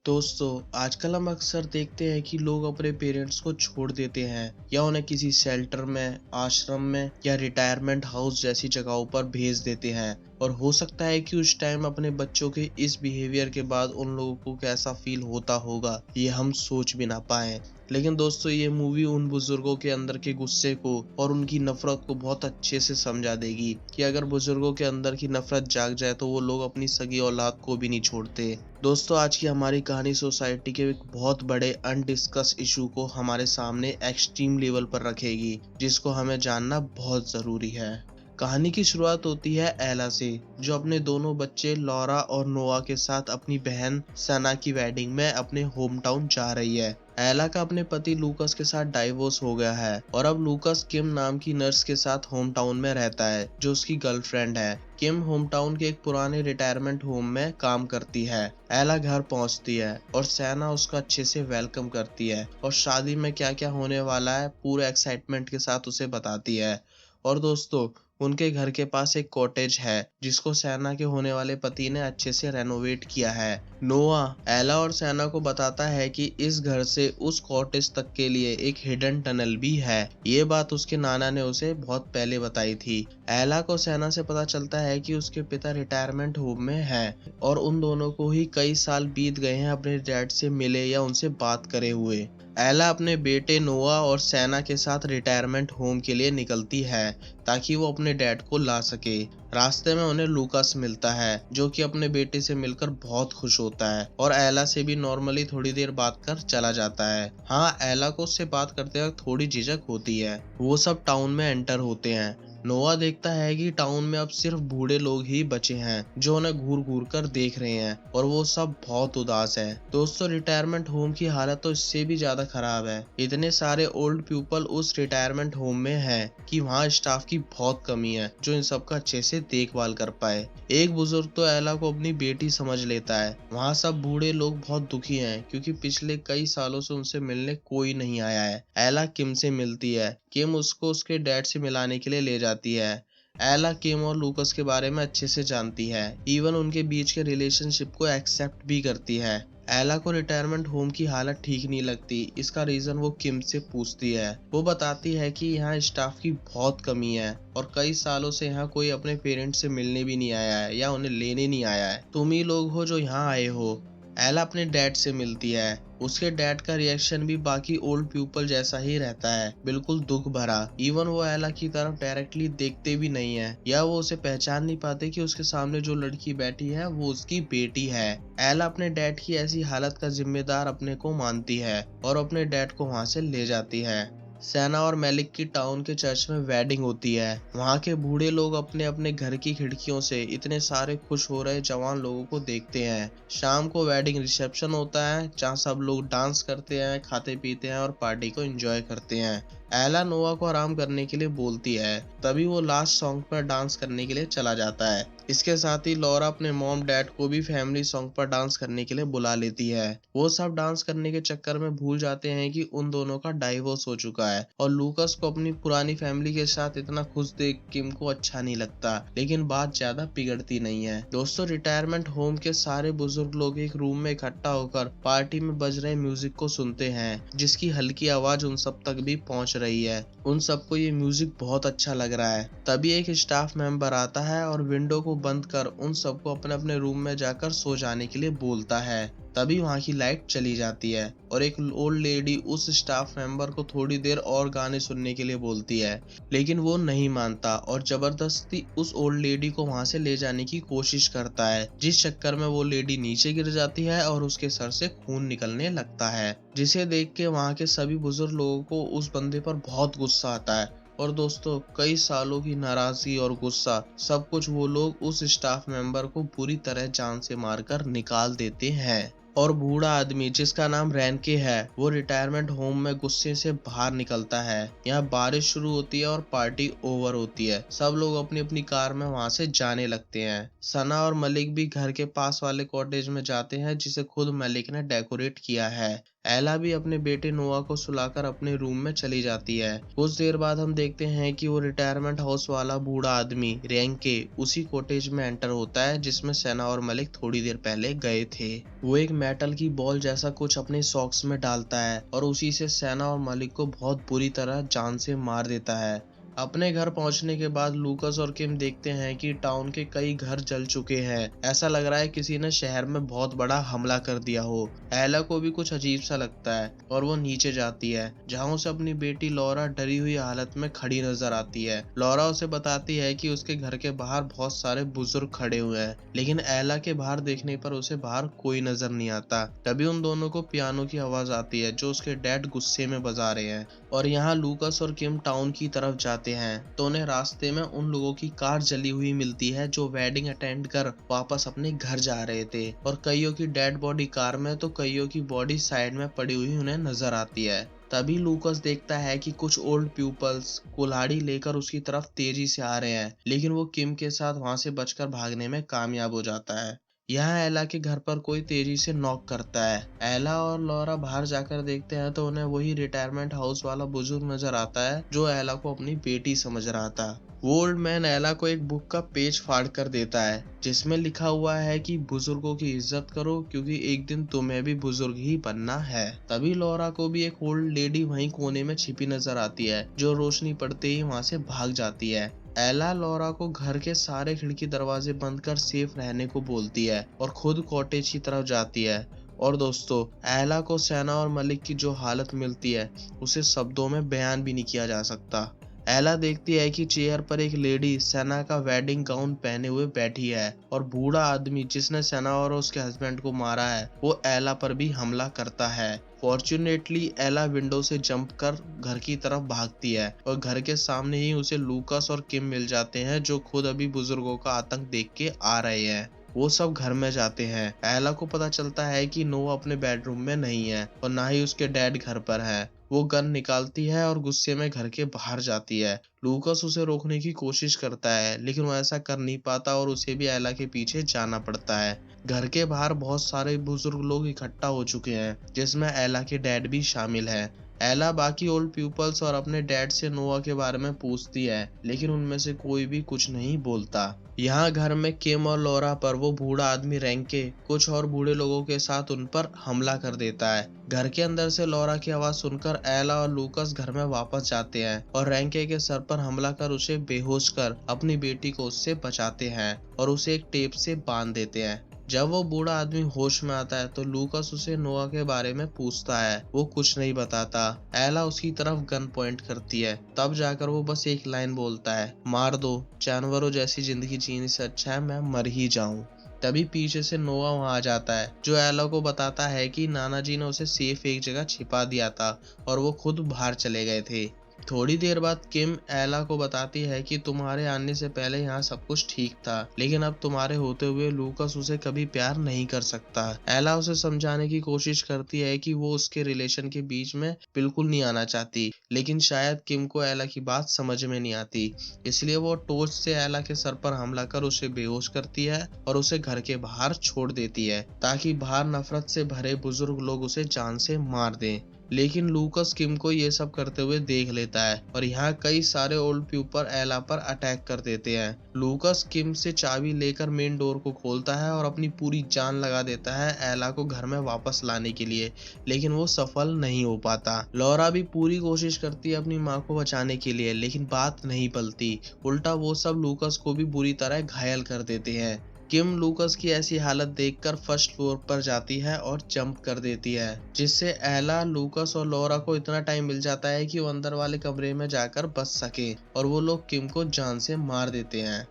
दोस्तों, आजकल हम अक्सर देखते हैं कि लोग अपने पेरेंट्स को छोड़ देते हैं या उन्हें किसी शेल्टर में, आश्रम में या रिटायरमेंट हाउस जैसी जगहों पर भेज देते हैं। और हो सकता है कि उस टाइम अपने बच्चों के इस बिहेवियर के बाद उन लोगों को कैसा फील होता होगा, ये हम सोच भी ना पाए। लेकिन दोस्तों, ये मूवी उन बुजुर्गों के अंदर के गुस्से को और उनकी नफरत को बहुत अच्छे से समझा देगी कि अगर बुजुर्गों के अंदर की नफरत जाग जाए तो वो लोग अपनी सगी औलाद को भी नहीं छोड़ते। दोस्तों, आज की हमारी कहानी सोसाइटी के एक बहुत बड़े अनडिस्कस इशू को हमारे सामने एक्सट्रीम लेवल पर रखेगी, जिसको हमें जानना बहुत जरूरी है। कहानी की शुरुआत होती है एला से, जो अपने दोनों बच्चे लॉरा और नोआ के साथ अपनी बहन सना की वेडिंग में अपने होम टाउन जा रही है। एला का अपने पति लूकस के साथ डाइवोर्स हो गया है और अब लूकस किम नाम की नर्स के साथ होम टाउन में रहता है, जो उसकी गर्लफ्रेंड है। किम होम टाउन के एक पुराने रिटायरमेंट होम में काम करती है। एला घर पहुंचती है और सैना उसका अच्छे से वेलकम करती है और शादी में क्या क्या होने वाला है पूरे एक्साइटमेंट के साथ उसे बताती है। और दोस्तों, उनके घर के पास एक कॉटेज है जिसको सैना के होने वाले पति ने अच्छे से रेनोवेट किया है। नोआ एला और सैना को बताता है कि इस घर से उस कॉटेज तक के लिए एक हिडन टनल भी है। ये बात उसके नाना ने उसे बहुत पहले बताई थी। एला को सैना से पता चलता है कि उसके पिता रिटायरमेंट होम में हैं और उन दोनों को ही कई साल बीत गए हैं अपने डैड से मिले या उनसे बात करे हुए। एला अपने बेटे नोआ और सैना के साथ रिटायरमेंट होम के लिए निकलती है ताकि वो अपने डैड को ला सके। रास्ते में उन्हें लूकास मिलता है, जो कि अपने बेटे से मिलकर बहुत खुश होता है और एला से भी नॉर्मली थोड़ी देर बात कर चला जाता है। हाँ, एला को उससे बात करते वक्त थोड़ी झिझक होती है। वो सब टाउन में एंटर होते हैं। नोआ देखता है कि टाउन में अब सिर्फ बूढ़े लोग ही बचे हैं जो उन्हें घूर घूर कर देख रहे हैं और वो सब बहुत उदास है। दोस्तों, रिटायरमेंट होम की हालत तो इससे भी ज्यादा खराब है। इतने सारे ओल्ड पीपल उस रिटायरमेंट होम में हैं कि वहाँ स्टाफ की बहुत कमी है जो इन सबका अच्छे से देखभाल कर पाए। एक बुजुर्ग तो एला को अपनी बेटी समझ लेता है। वहाँ सब बूढ़े लोग बहुत दुखी हैं क्योंकि पिछले कई सालों से उनसे मिलने कोई नहीं आया है। एला किम से मिलती है। किम उसको उसके डैड से मिलाने के लिए ले जाती है। एला किम और लूकस के बारे में अच्छे से जानती है, इवन उनके बीच के रिलेशनशिप को एक्सेप्ट भी करती है। एला को रिटायरमेंट होम की हालत ठीक नहीं लगती। इसका रीजन वो किम से पूछती है। वो बताती है कि यहाँ स्टाफ की बहुत कमी है और कई सालों से यहाँ कोई अपने पेरेंट्स से मिलने भी नहीं आया है या उन्हें लेने नहीं आया है। तुम ही लोग हो जो यहाँ आए हो। एला अपने डैड से मिलती है। उसके डैड का रिएक्शन भी बाकी ओल्ड पीपल जैसा ही रहता है, बिल्कुल दुख भरा। इवन वो एला की तरफ डायरेक्टली देखते भी नहीं है या वो उसे पहचान नहीं पाते कि उसके सामने जो लड़की बैठी है वो उसकी बेटी है। एला अपने डैड की ऐसी हालत का जिम्मेदार अपने को मानती है और अपने डैड को वहां से ले जाती है। सैना और मेलिक की टाउन के चर्च में वेडिंग होती है। वहाँ के बूढ़े लोग अपने अपने घर की खिड़कियों से इतने सारे खुश हो रहे जवान लोगों को देखते हैं। शाम को वेडिंग रिसेप्शन होता है जहाँ सब लोग डांस करते हैं, खाते पीते हैं और पार्टी को एंजॉय करते हैं। एला नोआ को आराम करने के लिए बोलती है, तभी वो लास्ट सॉन्ग पर डांस करने के लिए चला जाता है। इसके साथ ही लॉरा अपने मॉम डैड को भी फैमिली सॉन्ग पर डांस करने के लिए बुला लेती है। वो सब डांस करने के चक्कर में भूल जाते हैं कि उन दोनों का डाइवोर्स हो चुका है और लूकस को अपनी पुरानी फैमिली के साथ इतना खुश देख किम को अच्छा नहीं लगता। लेकिन बात ज्यादा बिगड़ती नहीं है। दोस्तों, रिटायरमेंट होम के सारे बुजुर्ग लोग एक रूम में इकट्ठा होकर पार्टी में बज रहे म्यूजिक को सुनते हैं, जिसकी हल्की आवाज उन सब तक भी पहुंच रही है। उन सबको ये म्यूजिक बहुत अच्छा लग रहा है। तभी एक स्टाफ मेंबर आता है और विंडो को बंद कर उन सबको अपने अपने रूम में जाकर सो जाने के लिए बोलता है। तभी वहां की लाइट चली जाती है और एक ओल्ड लेडी उस स्टाफ मेंबर को थोड़ी देर और गाने सुनने के लिए बोलती है, लेकिन वो नहीं मानता और जबरदस्ती उस ओल्ड लेडी को वहां से ले जाने की कोशिश करता है, जिस चक्कर में वो लेडी नीचे गिर जाती है और उसके सर से खून निकलने लगता है, जिसे देख के वहां के सभी बुजुर्ग लोगों को उस बंदे पर बहुत गुस्सा आता है। और दोस्तों, कई सालों की नाराजगी और गुस्सा सब कुछ वो लोग उस स्टाफ मेंबर को पूरी तरह जान से मारकर निकाल देते हैं। और बूढ़ा आदमी जिसका नाम रैनके है, वो रिटायरमेंट होम में गुस्से से बाहर निकलता है। यहाँ बारिश शुरू होती है और पार्टी ओवर होती है। सब लोग अपनी अपनी कार में वहां से जाने लगते हैं। सना और मलिक भी घर के पास वाले कॉटेज में जाते हैं जिसे खुद मलिक ने डेकोरेट किया है। एला भी अपने बेटे नोआ को सुलाकर अपने रूम में चली जाती है। कुछ देर बाद हम देखते हैं कि वो रिटायरमेंट हाउस वाला बूढ़ा आदमी रेंके उसी कॉटेज में एंटर होता है जिसमें सेना और मलिक थोड़ी देर पहले गए थे। वो एक मेटल की बॉल जैसा कुछ अपने सॉक्स में डालता है और उसी से सेना और मलिक को बहुत बुरी तरह जान से मार देता है। अपने घर पहुंचने के बाद लूकस और किम देखते हैं कि टाउन के कई घर जल चुके हैं। ऐसा लग रहा है किसी ने शहर में बहुत बड़ा हमला कर दिया हो। एला को भी कुछ अजीब सा लगता है और वो नीचे जाती है जहां उसे अपनी बेटी लॉरा डरी हुई हालत में खड़ी नजर आती है। लॉरा उसे बताती है कि उसके घर के बाहर बहुत सारे बुजुर्ग खड़े हुए हैं, लेकिन एला के बाहर देखने पर उसे बाहर कोई नजर नहीं आता। तभी उन दोनों को पियानो की आवाज आती है जो उसके डैड गुस्से में बजा रहे हैं और यहाँ लूकस और किम टाउन की तरफ जाते हैं तो उन्हें रास्ते में उन लोगों की कार जली हुई मिलती है जो वेडिंग अटेंड कर वापस अपने घर जा रहे थे और कईयों की डेड बॉडी कार में तो कईयों की बॉडी साइड में पड़ी हुई उन्हें नजर आती है। तभी लूकस देखता है कि कुछ ओल्ड पीपल्स कुल्हाड़ी लेकर उसकी तरफ तेजी से आ रहे हैं, लेकिन वो किम के साथ वहां से बचकर भागने में कामयाब हो जाता है। यहाँ एला के घर पर कोई तेजी से नॉक करता है। एला और लॉरा बाहर जाकर देखते हैं तो उन्हें वही रिटायरमेंट हाउस वाला बुजुर्ग नजर आता है जो एला को अपनी बेटी समझ रहा था। वो ओल्ड मैन एला को एक बुक का पेज फाड़ कर देता है जिसमें लिखा हुआ है कि बुजुर्गों की इज्जत करो क्योंकि एक दिन तुम्हें भी बुजुर्ग ही बनना है। तभी लॉरा को भी एक ओल्ड लेडी वहीं कोने में छिपी नजर आती है जो रोशनी पड़ते ही वहां से भाग जाती है। एला लॉरा को घर के सारे खिड़की दरवाजे बंद कर सेफ रहने को बोलती है और खुद कॉटेज की तरफ जाती है। और दोस्तों, एला को सेना और मलिक की जो हालत मिलती है उसे शब्दों में बयान भी नहीं किया जा सकता। एला देखती है कि चेयर पर एक लेडी सेना का वेडिंग गाउन पहने हुए बैठी है और बूढ़ा आदमी जिसने सेना और उसके हस्बैंड को मारा है वो एला पर भी हमला करता है। फॉर्चुनेटली एला विंडो से जंप कर घर की तरफ भागती है और घर के सामने ही उसे लूकस और किम मिल जाते हैं जो खुद अभी बुजुर्गों का आतंक देख के आ रहे हैं। वो सब घर में जाते हैं। एला को पता चलता है कि नोआ अपने बेडरूम में नहीं है और ना ही उसके डैड घर पर है। वो गन निकालती है और गुस्से में घर के बाहर जाती है। लूकस उसे रोकने की कोशिश करता है लेकिन वो ऐसा कर नहीं पाता और उसे भी एला के पीछे जाना पड़ता है। घर के बाहर बहुत सारे बुजुर्ग लोग इकट्ठा हो चुके हैं जिसमें एला के डैड भी शामिल है। एला बाकी ओल्ड पीपल्स और अपने डैड से नोआ के बारे में पूछती है लेकिन उनमें से कोई भी कुछ नहीं बोलता। यहाँ घर में किम और लॉरा पर वो बूढ़ा आदमी रेंके कुछ और बूढ़े लोगों के साथ उन पर हमला कर देता है। घर के अंदर से लॉरा की आवाज सुनकर एला और लूकस घर में वापस जाते हैं और रेंके के सर पर हमला कर उसे बेहोश कर अपनी बेटी को उससे बचाते हैं और उसे एक टेप से बांध देते हैं। जब वो बूढ़ा आदमी होश में आता है तो लूकस उसे नोआ के बारे में पूछता है। वो कुछ नहीं बताता। एला उसकी तरफ गन पॉइंट करती है। तब जाकर वो बस एक लाइन बोलता है, मार दो, जानवरों जैसी जिंदगी जीने से अच्छा है मैं मर ही जाऊं। तभी पीछे से नोआ वहां आ जाता है जो एला को बताता है कि नाना जी ने उसे सेफ एक जगह छिपा दिया था और वो खुद बाहर चले गए थे। थोड़ी देर बाद किम एला को बताती है कि तुम्हारे आने से पहले यहाँ सब कुछ ठीक था लेकिन अब तुम्हारे होते हुए लूकस उसे कभी प्यार नहीं कर सकता। एला उसे समझाने की कोशिश करती है कि वो उसके रिलेशन के बीच में बिल्कुल नहीं आना चाहती, लेकिन शायद किम को एला की बात समझ में नहीं आती, इसलिए वो टॉर्च से एला के सर पर हमला कर उसे बेहोश करती है और उसे घर के बाहर छोड़ देती है ताकि बाहर नफरत से भरे बुजुर्ग लोग उसे जान से मार दें। लेकिन लूकस किम को ये सब करते हुए देख लेता है और यहाँ कई सारे ओल्ड पीपल एला पर अटैक कर देते हैं। लूकस किम से चाबी लेकर मेन डोर को खोलता है और अपनी पूरी जान लगा देता है एला को घर में वापस लाने के लिए, लेकिन वो सफल नहीं हो पाता। लॉरा भी पूरी कोशिश करती है अपनी माँ को बचाने के लिए लेकिन बात नहीं पलती। उल्टा वो सब लूकस को भी बुरी तरह घायल कर देते हैं। किम लूकस की ऐसी हालत देखकर फर्स्ट फ्लोर पर जाती है और जंप कर देती है जिससे एला, लूकस और लॉरा को इतना टाइम मिल जाता है कि वो अंदर वाले कमरे में जाकर बच सके और वो लोग किम को जान से मार देते हैं।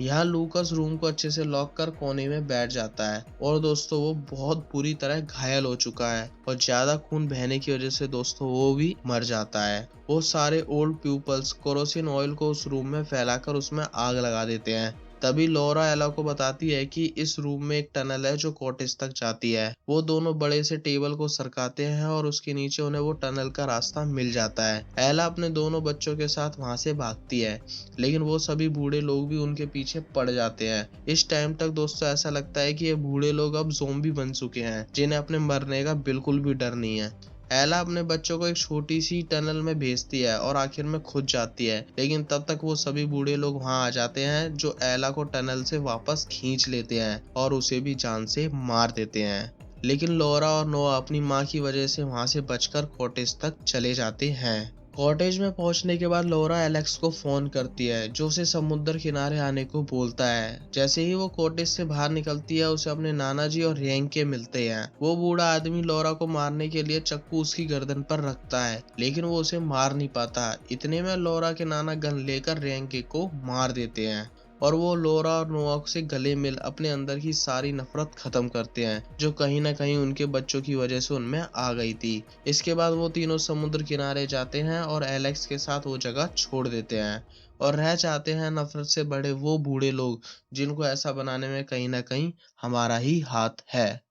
यहाँ लूकस रूम को अच्छे से लॉक कर कोने में बैठ जाता है और दोस्तों वो बहुत बुरी तरह घायल हो चुका है और ज्यादा खून बहने की वजह से दोस्तों वो भी मर जाता है। वो सारे ओल्ड पीपल्स केरोसिन ऑयल को उस रूम में फैलाकर उसमें आग लगा देते हैं तभी लॉरा एला को बताती है कि इस रूम में एक टनल है जो कॉटेज तक जाती है। वो दोनों बड़े से टेबल को सरकाते हैं और उसके नीचे उन्हें वो टनल का रास्ता मिल जाता है। एला अपने दोनों बच्चों के साथ वहां से भागती है, लेकिन वो सभी बूढ़े लोग भी उनके पीछे पड़ जाते हैं। इस टाइम तक दोस्तों ऐसा लगता है कि ये बूढ़े लोग अब ज़ॉम्बी बन चुके हैं, जिन्हें अपने मरने का बिल्कुल भी डर नहीं है। एला अपने बच्चों को एक छोटी सी टनल में भेजती है और आखिर में खुद जाती है, लेकिन तब तक वो सभी बूढ़े लोग वहां आ जाते हैं, जो एला को टनल से वापस खींच लेते हैं और उसे भी जान से मार देते हैं। लेकिन लॉरा और नोआ अपनी माँ की वजह से वहां से बचकर कॉटेज तक चले जाते हैं। कॉटेज में पहुंचने के बाद लॉरा एलेक्स को फोन करती है, जो उसे समुद्र किनारे आने को बोलता है। जैसे ही वो कॉटेज से बाहर निकलती है, उसे अपने नाना जी और रैंक के मिलते हैं। वो बूढ़ा आदमी लॉरा को मारने के लिए चाकू उसकी गर्दन पर रखता है, लेकिन वो उसे मार नहीं पाता। इतने में लॉरा के नाना गन लेकर रैंक को मार देते हैं और वो लॉरा और नोआ से गले मिल अपने अंदर की सारी नफरत खत्म करते हैं, जो कहीं ना कहीं उनके बच्चों की वजह से उनमें आ गई थी। इसके बाद वो तीनों समुद्र किनारे जाते हैं और एलेक्स के साथ वो जगह छोड़ देते हैं और रह जाते हैं नफरत से बड़े वो बूढ़े लोग, जिनको ऐसा बनाने में कहीं ना कहीं हमारा ही हाथ है।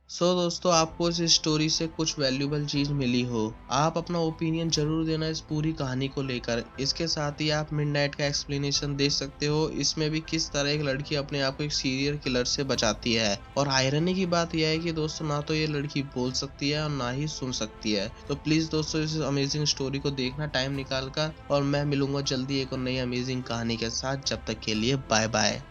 दोस्तों, आपको इस स्टोरी से कुछ वैल्यूबल चीज मिली हो, आप अपना ओपिनियन जरूर देना इस पूरी कहानी को लेकर। इसके साथ ही आप मिडनाइट का एक्सप्लेनेशन दे सकते हो, इसमें भी किस तरह एक लड़की अपने आप को एक सीरियल किलर से बचाती है। और आयरनी की बात यह है कि दोस्तों, ना तो ये लड़की बोल सकती है और ना ही सुन सकती है। तो प्लीज दोस्तों, इस अमेजिंग स्टोरी को देखना टाइम निकाल कर, और मैं मिलूंगा जल्दी एक और नई अमेजिंग कहानी के साथ। जब तक के लिए बाय बाय।